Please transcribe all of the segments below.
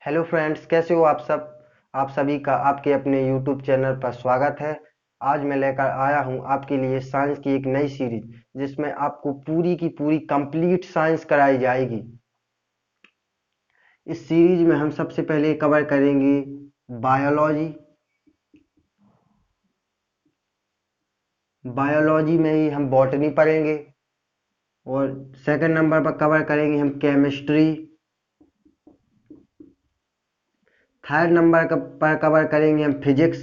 Hello friends, कैसे हो आप सब। आप सभी का आपके अपने यूट्यूब चैनल पर स्वागत है। आज मैं लेकर आया हूं आपके लिए साइंस की एक नई सीरीज, जिसमें आपको पूरी की पूरी कंप्लीट साइंस कराई जाएगी। इस सीरीज में हम सबसे पहले कवर करेंगे बायोलॉजी। बायोलॉजी में ही हम बॉटनी पढ़ेंगे, और सेकंड नंबर पर कवर करेंगे हम केमिस्ट्री। थर्ड नंबर पर कवर करेंगे हम फिजिक्स।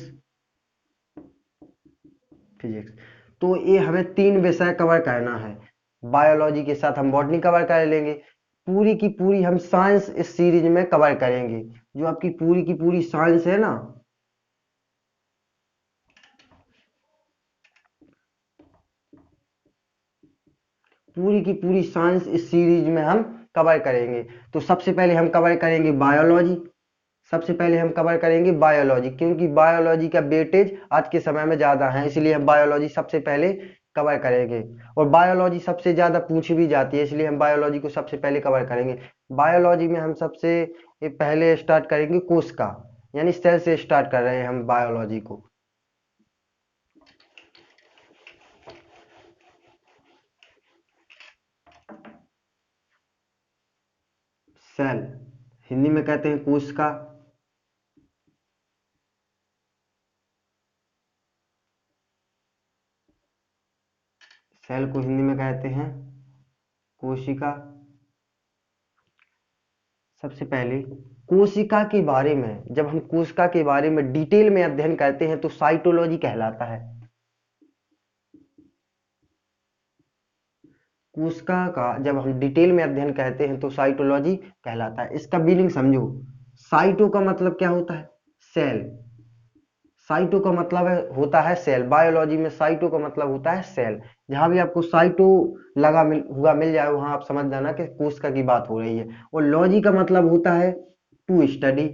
फिजिक्स तो ये हमें 3 विषय कवर करना है। बायोलॉजी के साथ हम बॉटनी कवर कर लेंगे। पूरी की पूरी हम साइंस इस सीरीज में कवर करेंगे। जो आपकी पूरी की पूरी साइंस है ना, पूरी की पूरी साइंस इस सीरीज में हम कवर करेंगे। तो सबसे पहले हम कवर करेंगे बायोलॉजी। सबसे पहले हम कवर करेंगे बायोलॉजी, क्योंकि बायोलॉजी का वेटेज आज के समय में ज़्यादा है, इसलिए हम बायोलॉजी सबसे पहले कवर करेंगे। और बायोलॉजी सबसे ज़्यादा पूछी भी जाती है, इसलिए हम बायोलॉजी को सबसे पहले कवर करेंगे। बायोलॉजी में हम सबसे पहले स्टार्ट करेंगे कोशिका, यानी सेल से स्टार्ट कर रहे हैं हम बायोलॉजी को। सेल हिंदी में कहते हैं कोशिका। सेल को हिंदी में कहते हैं कोशिका। सबसे पहले कोशिका के बारे में, जब हम कोशिका के बारे में डिटेल में अध्ययन करते हैं तो साइटोलॉजी कहलाता है। कोशिका का जब हम डिटेल में अध्ययन करते हैं तो साइटोलॉजी कहलाता है। इसका मीनिंग समझो। साइटो का मतलब क्या होता है? सेल। साइटो का मतलब होता है सेल। बायोलॉजी में साइटो का मतलब होता है सेल। जहां भी आपको साइटो मिल जाए, वहां आप समझ जाना कि कोशिका की बात हो रही है। और लॉजी का मतलब होता है टू स्टडी,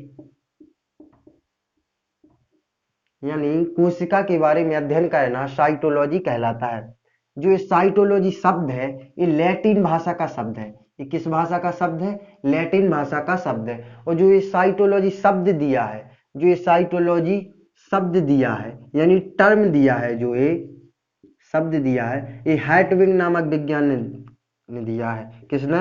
यानी कोशिका के बारे में अध्ययन करना साइटोलॉजी कहलाता है। जो ये साइटोलॉजी शब्द है, ये लैटिन भाषा का शब्द है। ये किस भाषा का शब्द है? लैटिन भाषा का शब्द है। और जो ये साइटोलॉजी शब्द दिया है, जो ये साइटोलॉजी शब्द दिया है, यानी टर्म दिया है, जो ये शब्द दिया है, ये हैटविंग नामक विज्ञान ने दिया है। किसने?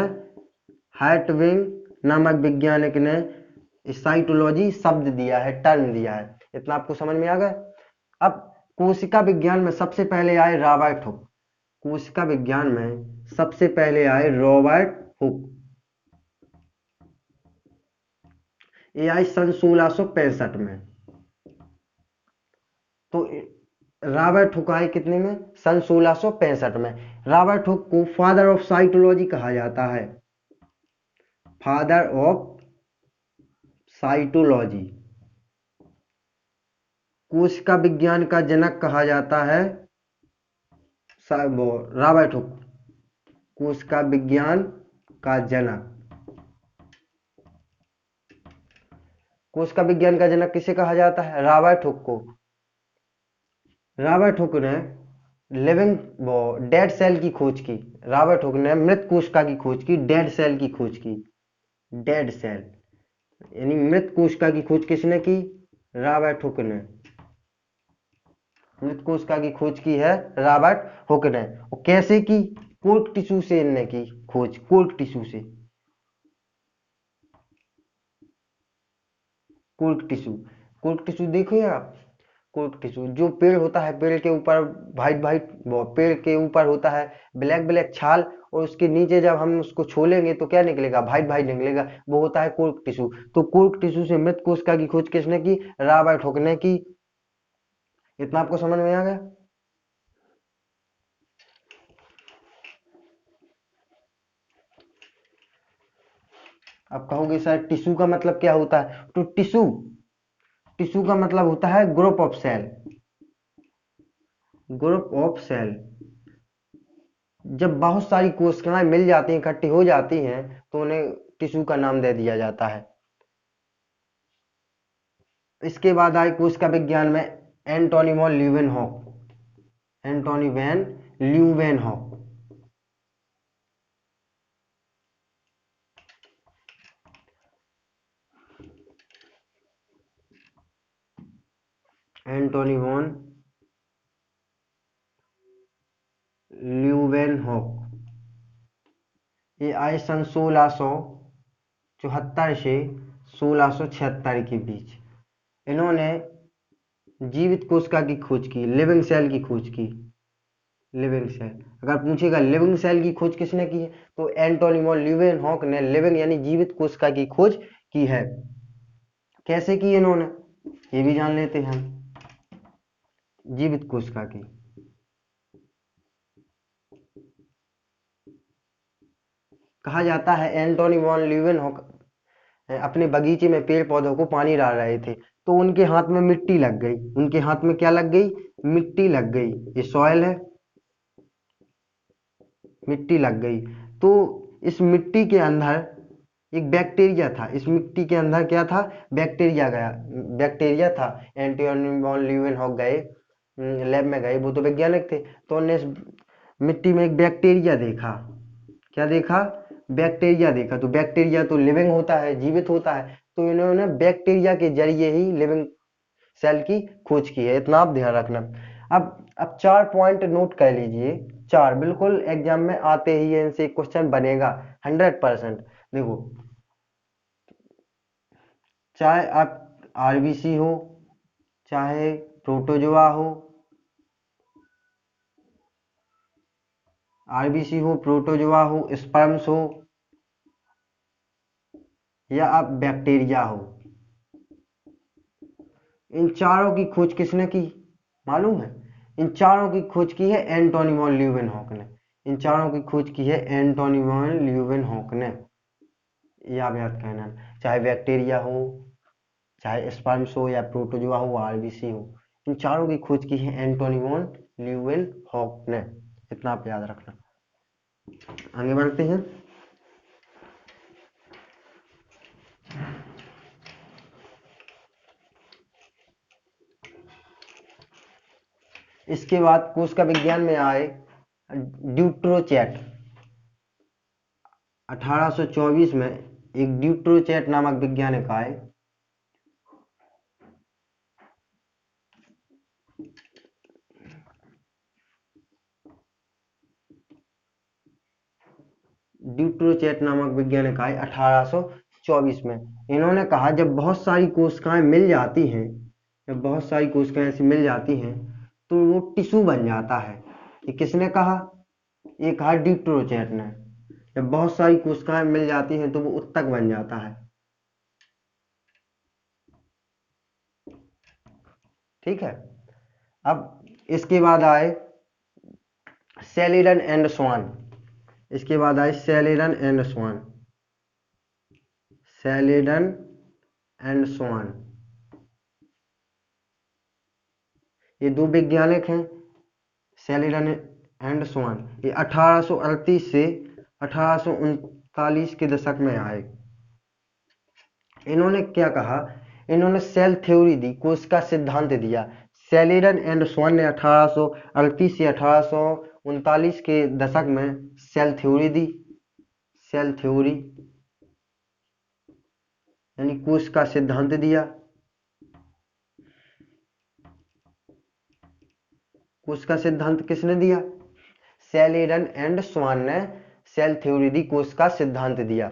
हैटविंग नामक वैज्ञानिक ने साइटोलॉजी शब्द दिया है, टर्म दिया है। इतना आपको समझ में आ गया। अब कोशिका विज्ञान में सबसे पहले आए रॉबर्ट हुक। कोशिका विज्ञान में सबसे पहले आए रॉबर्ट हुक। ये आए सन 1665 में। तो रॉबर्ट हुक आए कितने में? सन 1665 में। रॉबर्ट हुक को फादर ऑफ साइटोलॉजी कहा जाता है। Father of cytology. कोशिका विज्ञान का जनक कहा जाता है रॉबर्ट हुक। कोशिका विज्ञान का जनक। कोशिका विज्ञान का जनक किसे कहा जाता है? रॉबर्ट हुक को। रॉबर्ट हुक ने लिविंग डेड सेल की खोज की। रॉबर्ट हुक ने मृत कोशिका की खोज की, डेड सेल की खोज की। डेड सेल यानी मृत कोशिका की खोज किसने की? रॉबर्ट हुक ने। मृत कोशिका की खोज की है रॉबर्ट हुक ने। और कैसे की? कोर्क टिश्यू से इनने की खोज। कोर्क टिश्यू से। Cork tissue. कोर्क टिश्यू देखो आप। कोर्क टिश्यू जो पेड़ होता है, पेड़ के ऊपर वाइट वाइट, पेड़ के ऊपर होता है ब्लैक ब्लैक छाल, और उसके नीचे जब हम उसको छोलेंगे तो क्या निकलेगा? वाइट वाइट निकलेगा। वो होता है कोर्क टिश्यू। तो कोर्क टिश्यू से मृत कोशिका की खोज किसने की? रॉबर्ट हुक ने की। इतना आपको समझ में आ गया। आप कहोगे सर टिश्यू का मतलब क्या होता है? तो टिश्यू टिश्यू का मतलब होता है group of cell. Group of cell. जब बहुत सारी कोशिकाएं मिल जाती हैं, इकट्ठी हो जाती हैं, तो उन्हें टिश्यू का नाम दे दिया जाता है। इसके बाद आए कोशिका विज्ञान में Antonie von Leeuwenhoek. Antonie van Leeuwenhoek. Antonie von Leeuwenhoek, ये आए सन 1674 से 1676 के बीच। इन्होंने जीवित कोशिका की खोज की, लिविंग सेल की खोज की। लिविंग सेल, अगर पूछेगा लिविंग सेल की खोज किसने की है, तो एंटोनी वॉन ल्यूवेनहॉक ने लिविंग यानी जीवित कोशिका की खोज की है। कैसे की इन्होंने, ये भी जान लेते हैं हम। जीवित कोशिका की, कहा जाता है एंटोनी वॉन ल्यूवेनहॉक अपने बगीचे में पेड़ पौधों को पानी डाल रहे थे, तो उनके हाथ में मिट्टी लग गई। उनके हाथ में क्या लग गई, मिट्टी लग गई। ये सॉइल है, मिट्टी लग गई। तो इस मिट्टी के अंदर एक बैक्टीरिया था। इस मिट्टी के अंदर क्या था, बैक्टीरिया था। एंटोनी वॉन ल्यूवेनहॉक गए, लैब में गए, वो तो वैज्ञानिक थे, तो उन्होंने इस मिट्टी में एक बैक्टीरिया देखा। क्या देखा, बैक्टीरिया देखा। तो बैक्टीरिया तो लिविंग होता है, जीवित होता है, तो इन्होंने बैक्टीरिया के जरिए ही लिविंग सेल की खोज की है। इतना आप ध्यान रखना। अब 4 पॉइंट नोट कर लीजिए, 4 बिल्कुल एग्जाम में आते ही है, इनसे क्वेश्चन बनेगा 100%। देखो, चाहे आप आरबीसी हो, चाहे प्रोटोजोआ हो, आरबीसी हो, प्रोटोजोआ हो, स्पर्म्स हो, या आप बैक्टीरिया हो, इन चारों की खोज किसने की मालूम है? इन चारों की खोज की है एंटोनी वॉन ल्यूवेनहॉक ने। इन चारों की खोज की है एंटोनी वॉन ल्यूवेनहॉक ने। याद याद कहना, चाहे बैक्टीरिया हो, चाहे स्पर्म्स हो, या प्रोटोजोआ हो, आरबीसी हो, इन चारों की खोज की है एंटोनी वॉन ल्यूवेनहॉक ने। इतना आप याद रखना। आगे बढ़ते हैं। इसके बाद कोशिका विज्ञान में आए ड्यूट्रोचैट। 1824 में एक ड्यूट्रोचैट नामक वैज्ञानिक आए। ड्यूट्रोचैट नामक वैज्ञानिक आए 1824 में। इन्होंने कहा जब बहुत सारी कोशिकाएं मिल जाती हैं, जब बहुत सारी कोशिकाएं ऐसी मिल जाती हैं, तो वो टिश्यू बन जाता है। ये किसने कहा, ये कहा ड्यूट्रोचैट ने। जब बहुत सारी कोशिकाएं मिल जाती हैं तो वो उत्तक बन जाता है। ठीक है। अब इसके बाद आए सेलिडन एंड स्वान। इसके बाद आए सेलिडन एंड स्वान। सेलिडन एंड स्वान, ये दो वैज्ञानिक हैं, सेलिडन एंड स्वान। ये 1838 से 1839 के दशक में आए। इन्होंने क्या कहा, इन्होंने सेल थ्योरी दी, कोशिका सिद्धांत दिया। सेलिडन एंड स्वान ने 1838 से 1839 के दशक में सेल थ्योरी दी। सेल थ्योरी यानी कोशिका सिद्धांत दिया। कोशिका सिद्धांत किसने दिया, सेलिडन एंड स्वान ने सेल थ्योरी दी, कोशिका सिद्धांत दिया।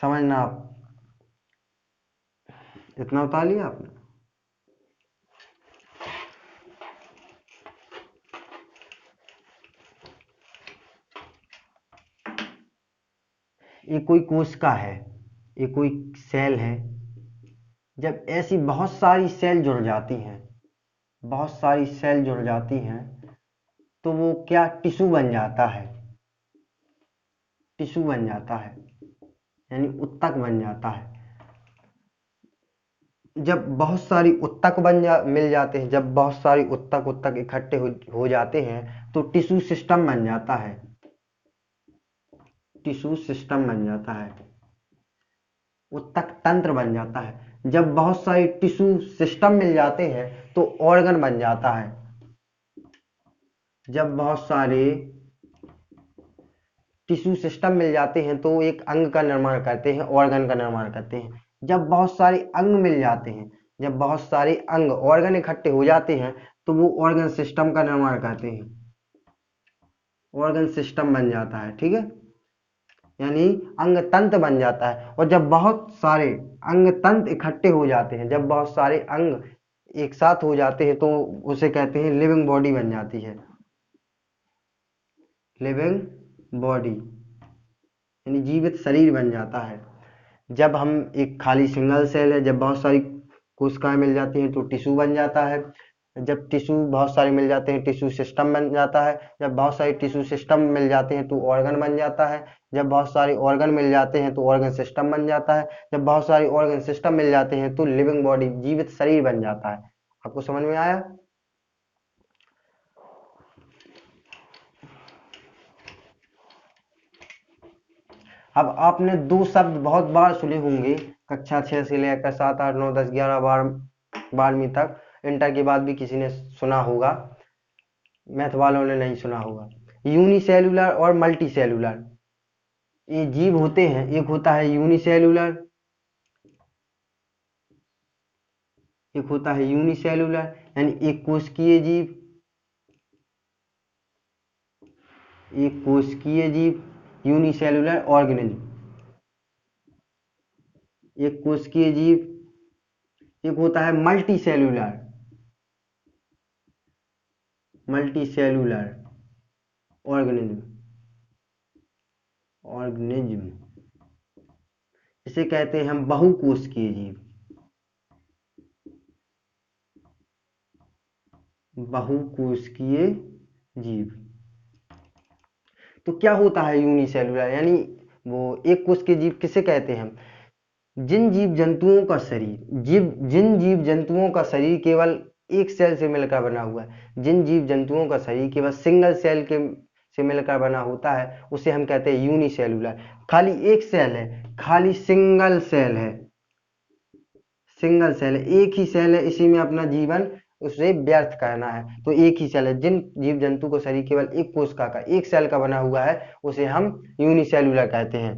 समझना आप, इतना उतार लिया आपने। ये कोई कोशिका है, ये कोई सेल है। जब ऐसी बहुत सारी सेल जुड़ जाती हैं, बहुत सारी सेल जुड़ जाती हैं, तो वो क्या टिश्यू बन जाता है। टिश्यू बन जाता है यानी उत्तक बन जाता है। जब बहुत सारी उत्तक मिल जाते हैं, जब बहुत सारी उत्तक इकट्ठे हो जाते हैं, तो टिश्यू सिस्टम बन जाता है। टिश्यू सिस्टम बन जाता है, उत्तक तंत्र बन जाता है। जब बहुत सारी टिश्यू सिस्टम मिल जाते हैं तो ऑर्गन बन जाता है। जब बहुत सारे टिश्यू सिस्टम मिल जाते हैं तो एक अंग का निर्माण करते हैं, ऑर्गन का निर्माण करते हैं। जब बहुत सारे अंग मिल जाते हैं, जब बहुत सारे अंग ऑर्गन इकट्ठे हो जाते हैं तो वो ऑर्गन सिस्टम का निर्माण करते हैं, ऑर्गन सिस्टम बन जाता है, ठीक है, यानी अंग तंत्र बन जाता है। और जब बहुत सारे अंग तंत्र इकट्ठे हो जाते हैं, जब बहुत सारे अंग एक साथ हो जाते हैं तो उसे कहते हैं लिविंग बॉडी बन जाती है, लिविंग बॉडी यानी जीवित शरीर बन जाता है। जब हम एक खाली सिंगल सेल है, जब बहुत सारी कोशिकाएं मिल जाती हैं तो टिश्यू बन जाता है। जब टिश्यू बहुत सारे मिल जाते हैं टिश्यू सिस्टम बन जाता है। जब बहुत सारे टिश्यू सिस्टम मिल जाते हैं तो ऑर्गन बन जाता है। जब बहुत सारे ऑर्गन मिल जाते हैं तो ऑर्गन सिस्टम बन जाता है। जब बहुत सारे ऑर्गन सिस्टम मिल जाते हैं तो लिविंग बॉडी जीवित शरीर बन जाता है। आपको समझ में आया? अब आपने दो शब्द बहुत बार सुने होंगे, कक्षा 6 से लेकर 7, 8, 9, 10, 11, 12वीं तक, इंटर के बाद भी किसी ने सुना होगा, मैथ वालों ने नहीं सुना होगा। यूनिसेलुलर और मल्टी सेलुलर ये जीव होते हैं। एक होता है यूनिसेलुलर, एक होता है यूनिसेलुलर यानी एक कोशिकीय जीव, एक कोशिकीय जीव, यूनिसेलुलर ऑर्गेनिज्म, एक कोशिकीय जीव। एक होता है multi cellular, multi cellular organism, organism इसे कहते हैं हम बहुकोशिकीय जीव, बहुकोशिकीय जीव। तो क्या होता है यूनिसेलुलर यानी वो एक कोश के जीव किसे कहते हैं? जिन जीव जंतुओं का शरीर, जिन जीव जंतुओं का शरीर केवल एक सेल से मिलकर बना हुआ है, जिन जीव जंतुओं का शरीर केवल सिंगल सेल के से मिलकर बना होता है उसे हम कहते हैं यूनिसेलुलर। खाली एक सेल है, खाली सिंगल सेल है, सिंगल सेल है, एक ही सेल है, इसी में अपना जीवन उसे व्यर्थ करना है। तो एक ही सेल है, जिन जीव जंतु को शरीर केवल एक कोशिका का, एक सेल का बना हुआ है उसे हम यूनिसेलुलर कहते हैं।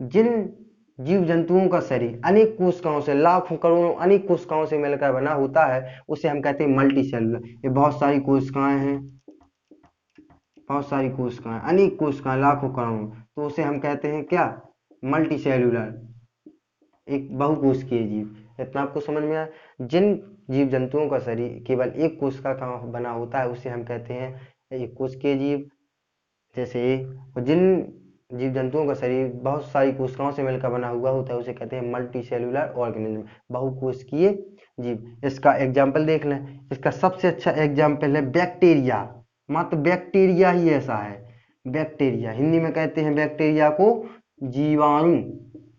जिन जीव जंतुओं का शरीर अनेक कोशिकाओं से, लाखों करोड़ों अनेक कोशिकाओं से मिलकर बना होता है उसे हम कहते हैं मल्टी सेलुलर। ये बहुत सारी कोशिकाएं हैं, बहुत सारी कोशिकाएं, अनेक कोशिकाएं, लाखों करोड़ों, तो उसे हम कहते हैं क्या? मल्टी सेलुलर, एक बहुकोशिकीय जीव। इतना आपको समझ में आया? जिन जीव जंतुओं का शरीर केवल एक कोशिका का बना होता है उसे हम कहते हैं एक कोशिकीय जीव। जैसे जिन जीव जंतुओं का शरीर बहुत सारी कोशिकाओं से मिलकर बना हुआ होता है उसे कहते हैं मल्टी सेलुलर ऑर्गेनिज्म, बहुकोशिकीय जीव। इसका एग्जाम्पल देख लें। इसका सबसे अच्छा एग्जाम्पल है बैक्टीरिया। मात्र बैक्टीरिया ही ऐसा है। बैक्टीरिया, हिंदी में कहते हैं बैक्टीरिया को जीवाणु,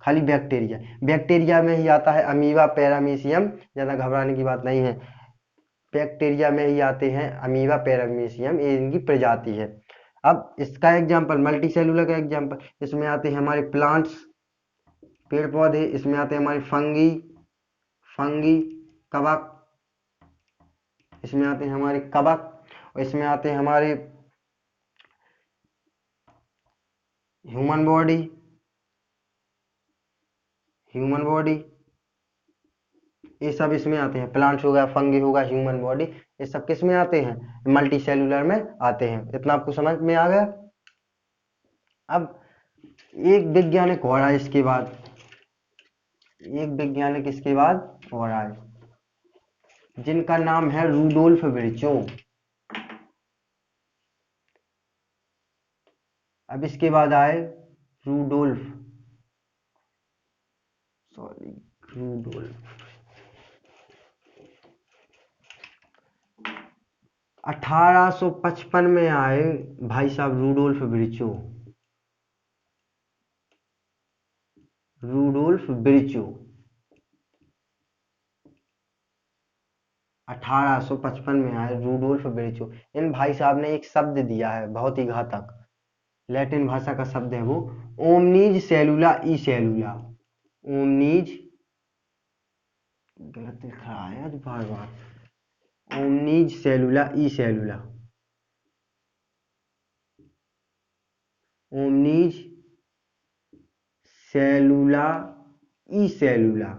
खाली बैक्टीरिया। बैक्टीरिया में ही आता है अमीबा, पैरामीशियम, ज्यादा घबराने की बात नहीं है। बैक्टीरिया में ही आते हैं अमीबा, पैरामीशियम, ये इनकी प्रजाति है। अब इसका एग्जाम्पल, मल्टी सेलुलर का एग्जाम्पल, इसमें आते हैं हमारे प्लांट्स, पेड़ पौधे, इसमें आते हैं हमारे फंगी, फंगी, कवक, इसमें आते हैं हमारे कवक, और इसमें आते हैं हमारे ह्यूमन बॉडी, ह्यूमन बॉडी, ये सब इसमें आते हैं। प्लांट्स होगा, फंगी होगा, ह्यूमन बॉडी, ये सब किस में आते हैं? मल्टी सेलुलर में आते हैं। इतना आपको समझ में आ गया? अब एक वैज्ञानिक और आए इसके बाद, एक वैज्ञानिक इसके बाद और आए जिनका नाम है रूडोल्फ विर्चो। अब इसके बाद आए रूडोल्फ, सॉरी, रूडोल्फ 1855 में आए भाई साहब रूडोल्फ विर्चो, रूडोल्फ विर्चो 1855 में आए रूडोल्फ विर्चो। इन भाई साहब ने एक शब्द दिया है बहुत ही घातक, लैटिन भाषा का शब्द है वो, ओमनीज सेलुला ई सेलुला। ओमनीज, गलत लिख रहा है आज बार बार, ओमनीज सेलुला ई सेलुला, ओमनीज सेलुला ई सेलुला।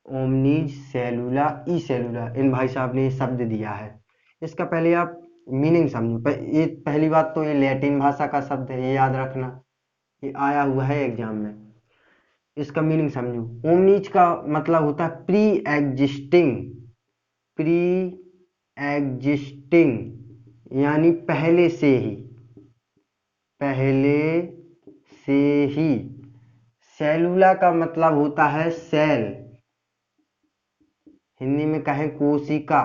ओमनीज, सेलुला, ई सेलुला, इन भाई साहब ने ये शब्द दिया है। इसका पहले आप मीनिंग समझो। ये पहली बात तो ये लैटिन भाषा का शब्द है, ये याद रखना, ये आया हुआ है एग्जाम में। इसका मीनिंग समझो। ओमनीज का मतलब होता है प्री एग्जिस्टिंग, प्री एग्जिस्टिंग यानी पहले से ही, पहले से ही। सेलुला का मतलब होता है सेल, हिंदी में कहें कोशिका।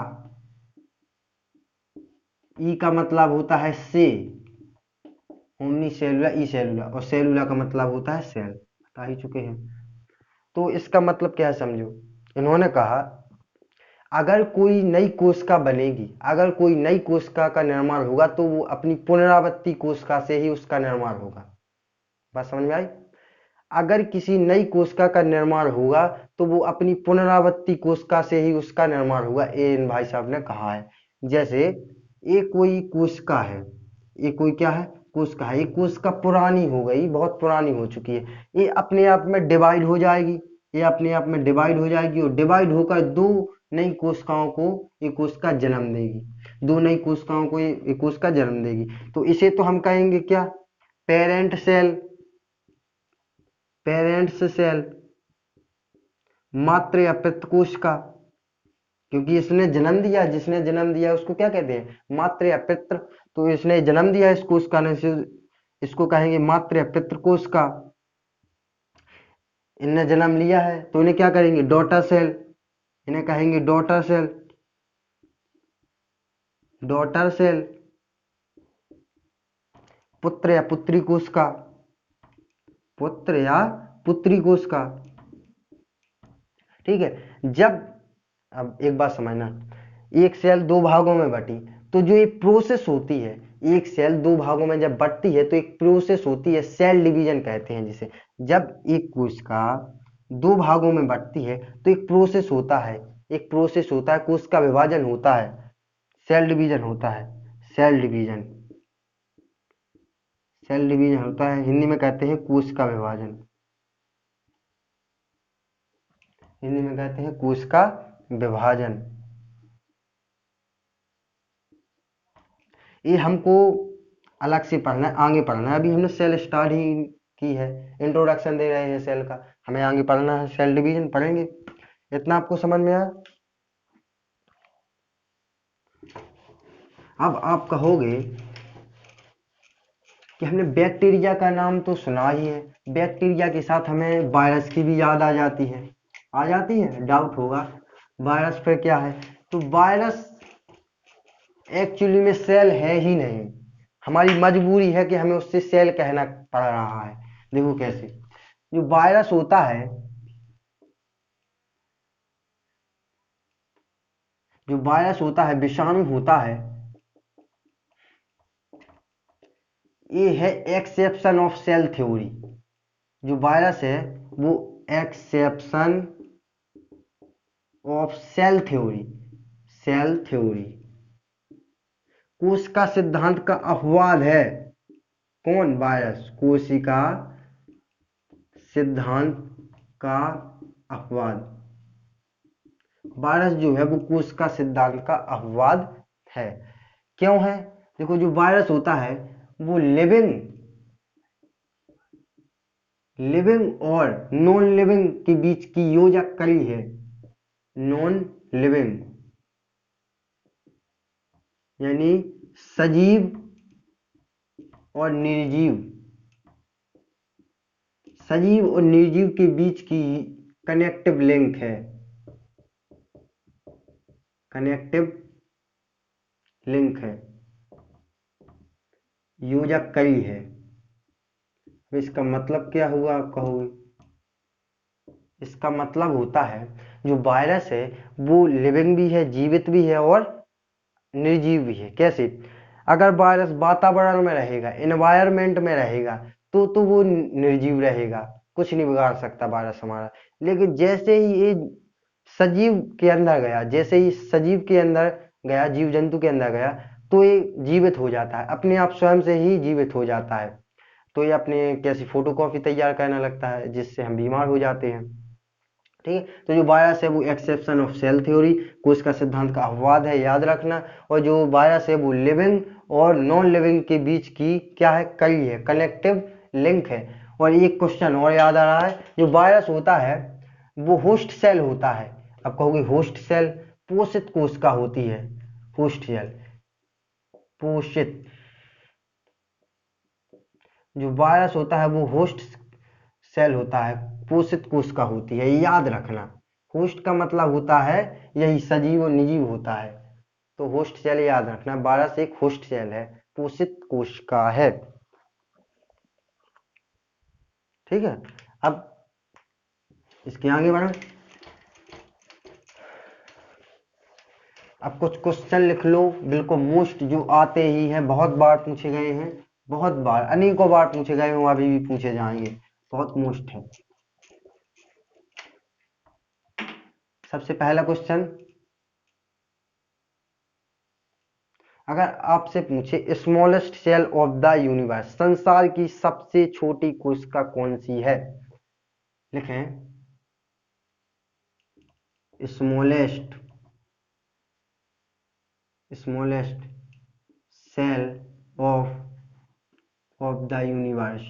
ई का मतलब होता है से, ओमनी सेलुला, ई सेलुला, और सेलुला का मतलब होता है सेल, बता ही चुके हैं। तो इसका मतलब क्या है समझो। इन्होंने कहा अगर कोई नई कोशिका बनेगी, अगर कोई नई कोशिका का निर्माण होगा तो वो अपनी पुनरावृत्ति कोशिका से ही उसका निर्माण होगा। बात समझ में आई? अगर किसी नई कोशिका का निर्माण होगा तो वो अपनी पुनरावृत्ति कोशिका से ही उसका निर्माण होगा, ये इन भाई साहब ने कहा है। जैसे ये कोई कोशिका है, ये कोई क्या है, कोशिका है। ये कोशिका पुरानी हो गई, बहुत पुरानी हो चुकी है, ये अपने आप में डिवाइड हो जाएगी, ये अपने आप में डिवाइड हो जाएगी और डिवाइड होकर दो नई कोशिकाओं को ये कोशिका जन्म देगी, दो नई कोशिकाओं को ये कोशिका जन्म देगी। तो इसे तो हम कहेंगे क्या, पेरेंट सेल, पेरेंट्स सेल, मातृ या पितृ कोशिका, क्योंकि इसने जन्म दिया, जिसने जन्म दिया उसको क्या कहते हैं, मातृ या पितृ। तो इसने जन्म दिया इस कोशिका ने, इसको कहेंगे मातृ या पितृ कोशिका। इनने जन्म लिया है तो इन्हें क्या करेंगे, डॉटर सेल, इन्हें कहेंगे डॉटर सेल, डॉटर सेल। पुत्र या पुत्री कोशिका, पुत्र या पुत्री कोशिका, ठीक है। जब, अब एक बात समझना, एक सेल दो भागों में बटी तो जो एक प्रोसेस होती है, एक सेल दो भागों में जब बटती है तो एक प्रोसेस होती है, सेल डिवीजन कहते हैं जिसे। जब एक कोशिका दो भागों में बटती है तो एक प्रोसेस होता है, एक प्रोसेस होता है, कोशिका विभाजन होता है, सेल डिवीजन होता है, सेल डिवीजन, सेल डिवीजन होता है, हिंदी में कहते हैं कोशिका विभाजन, हिंदी में कहते हैं कोशिका विभाजन। ये हमको अलग से पढ़ना है, आगे पढ़ना है। अभी हमने सेल स्टार्ट ही की है, इंट्रोडक्शन दे रहे हैं सेल का, हमें आगे पढ़ना है, सेल डिवीजन पढ़ेंगे। इतना आपको समझ में आया? अब आप कहोगे कि हमने बैक्टीरिया का नाम तो सुना ही है, बैक्टीरिया के साथ हमें वायरस की भी याद आ जाती है, आ जाती है, डाउट होगा वायरस फिर क्या है। तो वायरस एक्चुअली में सेल है ही नहीं, हमारी मजबूरी है कि हमें उससे सेल कहना पड़ रहा है। देखो कैसे, जो वायरस होता है, जो वायरस होता है, विषाणु होता है, ये है एक्सेप्शन ऑफ सेल थ्योरी। जो वायरस है वो exception of cell theory, cell theory, कोशिका सिद्धांत का अपवाद है। कौन, वायरस, कोशिका सिद्धांत का अपवाद। वायरस जो है वो कोशिका सिद्धांत का अपवाद है। क्यों है? देखो जो वायरस होता है वो लिविंग, लिविंग और नॉन लिविंग के बीच की योजक कड़ी है। नॉन लिविंग यानी सजीव और निर्जीव, सजीव और निर्जीव के बीच की कनेक्टिव लिंक है, कनेक्टिव लिंक है, योजक कड़ी है। इसका मतलब क्या हुआ आप कहोगे? इसका मतलब होता है जो वायरस है वो लिविंग भी है, जीवित भी है और निर्जीव भी है। कैसे? अगर वायरस वातावरण में रहेगा, एनवायरमेंट में रहेगा तो वो निर्जीव रहेगा, कुछ नहीं बिगाड़ सकता वायरस हमारा। लेकिन जैसे ही ये सजीव के अंदर गया, जैसे ही सजीव के अंदर गया, जीव जंतु के अंदर गया, तो ये जीवित हो जाता है, अपने आप स्वयं से ही जीवित हो जाता है। तो ये अपने कैसी फोटोकॉपी तैयार करने लगता है जिससे हम बीमार हो जाते हैं। ठीक है। तो जो वायरस है वो एक्सेप्शन ऑफ सेल थ्योरी, कोशिका सिद्धांत का अपवाद है, याद रखना। और जो वायरस है वो लिविंग और नॉन लिविंग के बीच की क्या है, कड़ी है, कनेक्टिव लिंक है। और एक क्वेश्चन और याद आ रहा है, जो वायरस होता है वो होस्ट सेल होता है। अब कहोगे होस्ट सेल, पोषित कोशिका होती है होस्ट सेल, पोषित। जो वायरस होता है वो होस्ट सेल होता है, पोषित कोशिका होती है, याद रखना। होस्ट का मतलब होता है यही सजीव और निर्जीव होता है, तो होस्ट सेल याद रखना। वायरस एक होस्ट सेल है, पोषित कोशिका है। ठीक है। अब इसके आगे बढ़े। अब कुछ क्वेश्चन लिख लो, बिल्कुल मोस्ट, जो आते ही हैं, बहुत बार पूछे गए हैं, बहुत बार, अनेकों बार पूछे गए हैं, अभी भी पूछे जाएंगे, बहुत मोस्ट है। सबसे पहला क्वेश्चन, अगर आपसे पूछे smallest cell of the universe, संसार की सबसे छोटी कोशिका कौन सी है, लिखें smallest, smallest cell of the universe.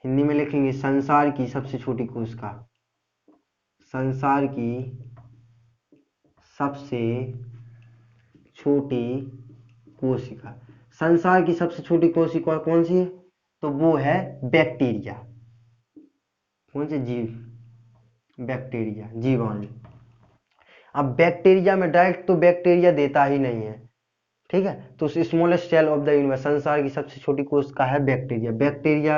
Hindi में लिखेंगे संसार की सबसे छोटी कोशिका, संसार की सबसे छोटी कोशिका। संसार की सबसे छोटी कोशिका कौन सी है, तो वो है बैक्टीरिया। कौन सी, जीव, बैक्टीरिया, जीवाणु। अब बैक्टीरिया में डायरेक्ट तो बैक्टीरिया देता ही नहीं है, ठीक है। तो smallest cell of the universe, संसार की सबसे छोटी कोशिका है बैक्टीरिया। बैक्टीरिया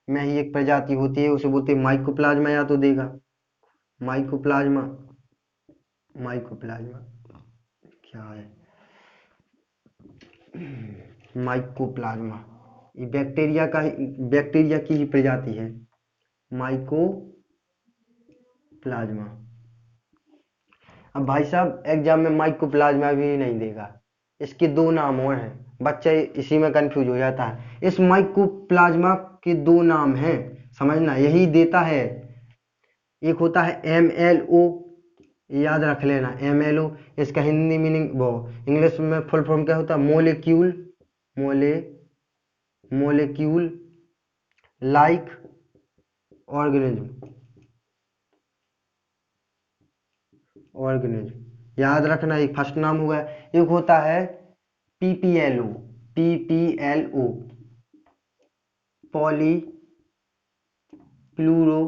में ही एक प्रजाति होती है, उसे बोलते हैं माइकोप्लाज्मा, या तो देगा माइकोप्लाज्मा, माइकोप्लाज्मा क्या है, माइकोप्लाज्मा, ये बैक्टीरिया की ही प्रजाति है, माइकोप्लाज्मा। अब भाई साहब एग्जाम में माइकोप्लाज्मा भी नहीं देगा, इसके दो नाम और हैं, बच्चा इसी में कंफ्यूज हो जाता है। इस माइकोप्लाज्मा के दो नाम हैं, समझना, यही देता है। एक होता है MLO, याद रख लेना MLO, इसका हिंदी मीनिंग, वो इंग्लिश में फुल फॉर्म क्या होता है, molecule, molecule like organism, organism, याद रखना। एक फर्स्ट नाम हुआ, एक होता है PPLO, PPLO, poly pleuro,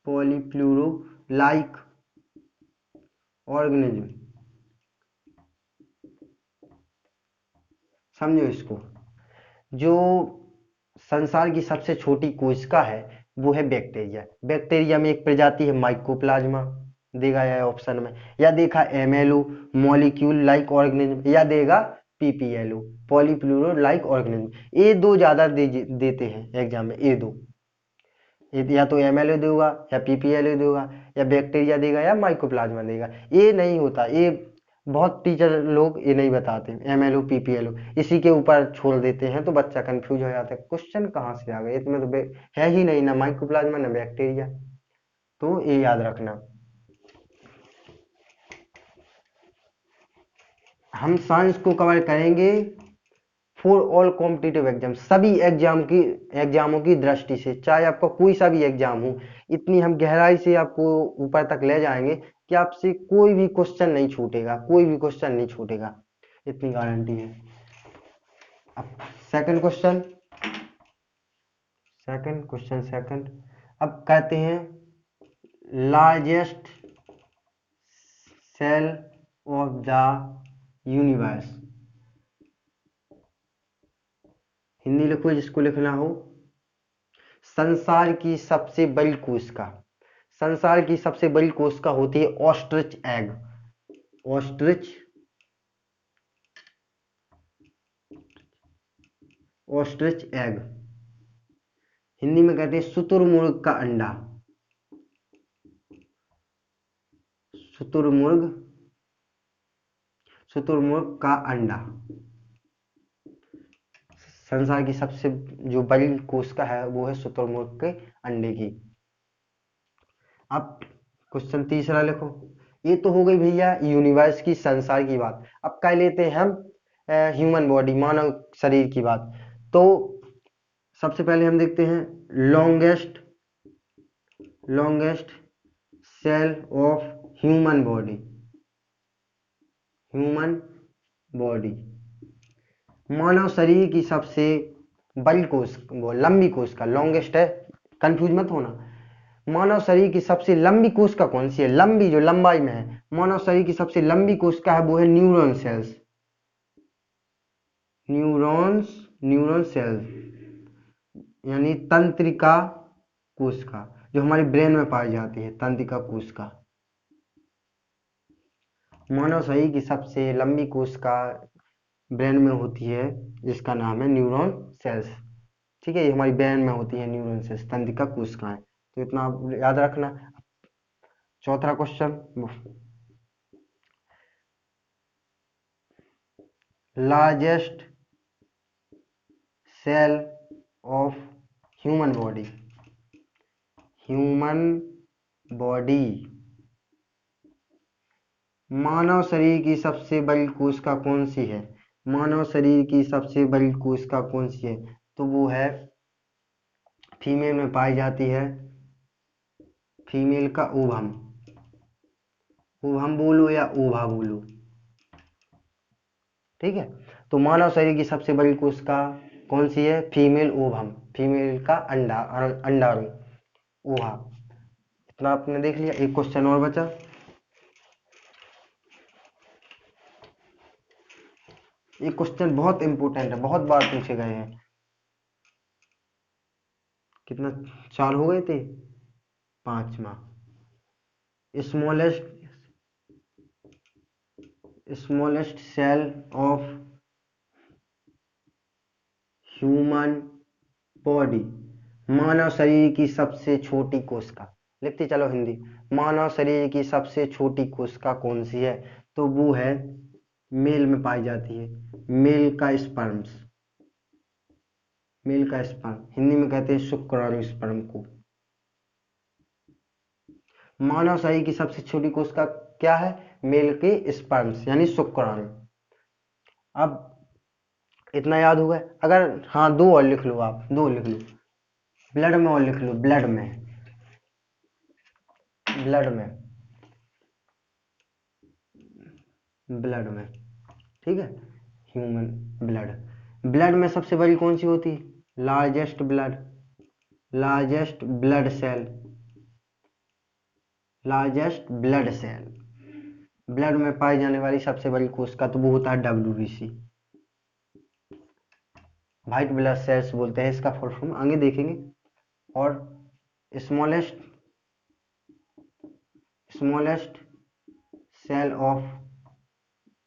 polypleuro like organism, समझो इसको। जो संसार की सबसे छोटी कोशिका है वो है बैक्टीरिया। बैक्टीरिया में एक प्रजाति है माइकोप्लाज्मा, देगा या ऑप्शन में, या देखा MLO, मॉलिक्यूल लाइक ऑर्गेनिज्म, या देगा PPLO, पॉलीप्लूरो लाइक ऑर्गेनिज्म। ये दो ज्यादा देते हैं एग्जाम में, ये दो, या तो MLO देगा या PPLO देगा, या बैक्टीरिया देगा या माइकोप्लाज्मा देगा। ये नहीं होता, ये बहुत टीचर लोग ये नहीं बताते MLO PPLO, इसी के ऊपर छोड़ देते हैं, तो बच्चा कंफ्यूज हो जाता है, क्वेश्चन कहाँ से आ गए, इसमें तो है ही नहीं, ना माइकोप्लाज्मा ना बैक्टीरिया, तो ये याद रखना। हम साइंस को कवर करेंगे फॉर ऑल कॉम्पिटिटिव एग्जाम, सभी एग्जामों की दृष्टि से, चाहे आपका कोई सा भी एग्जाम हो, इतनी हम गहराई से आपको ऊपर तक ले जाएंगे कि आपसे कोई भी क्वेश्चन नहीं छूटेगा, कोई भी क्वेश्चन नहीं छूटेगा, इतनी गारंटी है। अब सेकंड क्वेश्चन, सेकंड, अब कहते हैं largest cell of the universe, Hindi लिखो जिसको लिखना हो। संसार की सबसे बड़ी कोशिका, संसार की सबसे बड़ी कोशिका होती है ostrich egg, ostrich, ostrich egg, Hindi में कहते हैं शुतुरमुर्ग का अंडा, शुतुरमुर्ग, शुतुरमुर्ग का अंडा। संसार की सबसे जो बड़ी कोशिका है वो है शुतुरमुर्ग के अंडे की। अब क्वेश्चन तीसरा लिखो। ये तो हो गई भैया यूनिवर्स की, संसार की बात। अब क्या लेते हैं हम ह्यूमन बॉडी, मानव शरीर की बात। तो सबसे पहले हम देखते हैं longest cell of human body. मानव शरीर की सबसे बड़ी कोश, वो लंबी कोशिका, लॉन्गेस्ट है, कंफ्यूज मत होना। मानव शरीर की सबसे लंबी कोशिका कौन सी है? लंबी, जो लंबाई में है, मानव शरीर की सबसे लंबी कोशिका है वो है न्यूरॉन सेल्स। न्यूरॉन सेल्स यानी तंत्रिका कोशिका, जो हमारे ब्रेन में पाई जाती है, तंत्रिका कोशिका। मानव शरीर की सबसे लंबी कोशिका ब्रेन में होती है, जिसका नाम है न्यूरॉन सेल्स। ठीक है, ये हमारी ब्रेन में होती है न्यूरॉन सेल्स, तंत्रिका कोशिकाएं। तो इतना आप याद रखना। चौथा question, largest cell of human body. मानव शरीर की सबसे बड़ी कोशिका कौन सी है? मानव शरीर की सबसे बड़ी कोशिका कौन सी है? तो वो है, फीमेल में पाई जाती है, फीमेल का ओवम बोलो या ओवा बोलो। ठीक है, तो मानव शरीर की सबसे बड़ी कोशिका कौन सी है? फीमेल ओवम, फीमेल का अंडाणु, ओवा। इतना आपने देख लिया। एक क्वेश्चन और बचा। ये क्वेश्चन बहुत इंपॉर्टेंट है, बहुत बार पूछे गए हैं। कितना, 4 हो गए थे? 5वां, smallest cell of human body. मानव शरीर की सबसे छोटी कोशिका, लिखते चलो हिंदी। मानव शरीर की सबसे छोटी कोशिका कौन सी है? तो वो है, मेल में पाई जाती है, मेल का स्पर्म, हिंदी में कहते हैं शुक्राणु स्पर्म को। मानव शरीर की सबसे छोटी कोशिका क्या है? मेल के स्पर्म्स यानी शुक्राणु। अब इतना याद होगा। अगर हाँ, 2 और लिख लो, आप 2 लिख लो, ब्लड में और लिख लो, ब्लड में ठीक है, ह्यूमन ब्लड में सबसे बड़ी कौन सी होती है? लार्जेस्ट ब्लड सेल, ब्लड में पाई जाने वाली सबसे बड़ी कोशिका, तो वो होता है WBC, व्हाइट ब्लड सेल्स बोलते हैं इसका फुल फॉर्म, आगे देखेंगे। और स्मॉलेस्ट सेल ऑफ,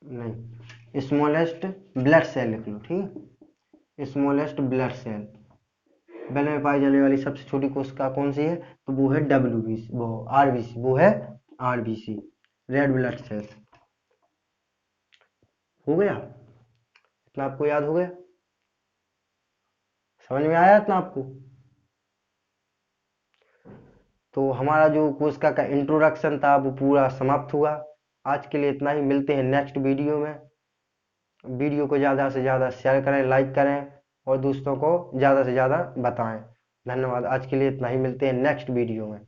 नहीं, स्मॉलेस्ट ब्लड सेल लिख लो। ठीक है, स्मॉलेस्ट ब्लड सेल, ब्लड में पाई जाने वाली सबसे छोटी कोशिका कौन सी है? तो वो है WBC, वो है RBC, रेड ब्लड सेल्स। हो गया? इतना आपको याद हो गया? समझ में आया इतना आपको? तो हमारा जो कोशिका का इंट्रोडक्शन था वो पूरा समाप्त हुआ। आज के लिए इतना ही, मिलते हैं नेक्स्ट वीडियो में। वीडियो को ज़्यादा से ज़्यादा शेयर करें, लाइक करें और दोस्तों को ज़्यादा से ज़्यादा बताएं। धन्यवाद। आज के लिए इतना ही, मिलते हैं नेक्स्ट वीडियो में।